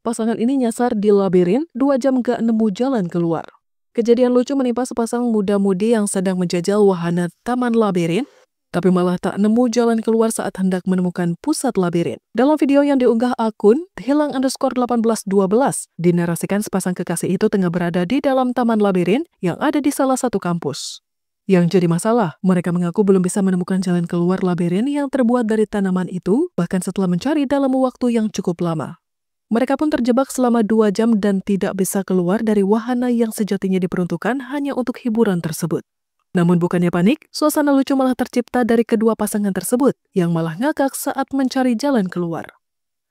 Pasangan ini nyasar di labirin 2 jam gak nemu jalan keluar. Kejadian lucu menimpa sepasang muda-mudi yang sedang menjajal wahana taman labirin, tapi malah tak nemu jalan keluar saat hendak menemukan pusat labirin. Dalam video yang diunggah akun hilang_1812, dinarasikan sepasang kekasih itu tengah berada di dalam taman labirin yang ada di salah satu kampus. Yang jadi masalah, mereka mengaku belum bisa menemukan jalan keluar labirin yang terbuat dari tanaman itu, bahkan setelah mencari dalam waktu yang cukup lama. Mereka pun terjebak selama 2 jam dan tidak bisa keluar dari wahana yang sejatinya diperuntukkan hanya untuk hiburan tersebut. Namun bukannya panik, suasana lucu malah tercipta dari kedua pasangan tersebut yang malah ngakak saat mencari jalan keluar.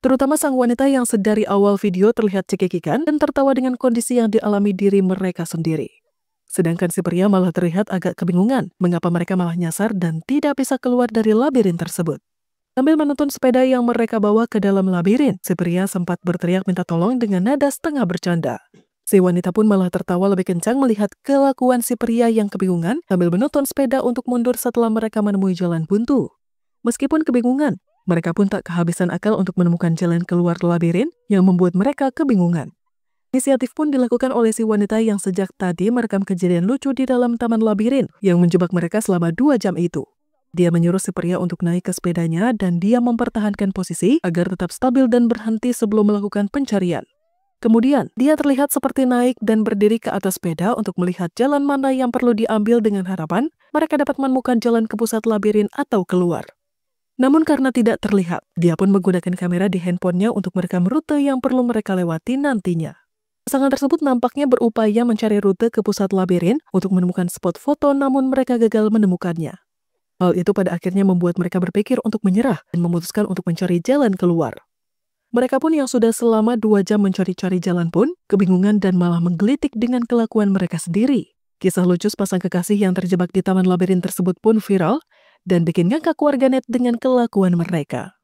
Terutama sang wanita yang sedari awal video terlihat cekikikan dan tertawa dengan kondisi yang dialami diri mereka sendiri. Sedangkan si pria malah terlihat agak kebingungan mengapa mereka malah nyasar dan tidak bisa keluar dari labirin tersebut. Sambil menuntun sepeda yang mereka bawa ke dalam labirin, si pria sempat berteriak minta tolong dengan nada setengah bercanda. Si wanita pun malah tertawa lebih kencang melihat kelakuan si pria yang kebingungan sambil menuntun sepeda untuk mundur setelah mereka menemui jalan buntu. Meskipun kebingungan, mereka pun tak kehabisan akal untuk menemukan jalan keluar labirin yang membuat mereka kebingungan. Inisiatif pun dilakukan oleh si wanita yang sejak tadi merekam kejadian lucu di dalam taman labirin yang menjebak mereka selama 2 jam itu. Dia menyuruh si pria untuk naik ke sepedanya dan dia mempertahankan posisi agar tetap stabil dan berhenti sebelum melakukan pencarian. Kemudian, dia terlihat seperti naik dan berdiri ke atas sepeda untuk melihat jalan mana yang perlu diambil dengan harapan mereka dapat menemukan jalan ke pusat labirin atau keluar. Namun karena tidak terlihat, dia pun menggunakan kamera di handphonenya untuk merekam rute yang perlu mereka lewati nantinya. Pasangan tersebut nampaknya berupaya mencari rute ke pusat labirin untuk menemukan spot foto namun mereka gagal menemukannya. Hal itu pada akhirnya membuat mereka berpikir untuk menyerah dan memutuskan untuk mencari jalan keluar. Mereka pun yang sudah selama 2 jam mencari-cari jalan pun kebingungan dan malah menggelitik dengan kelakuan mereka sendiri. Kisah lucu sepasang kekasih yang terjebak di taman labirin tersebut pun viral dan bikin ngakak warganet dengan kelakuan mereka.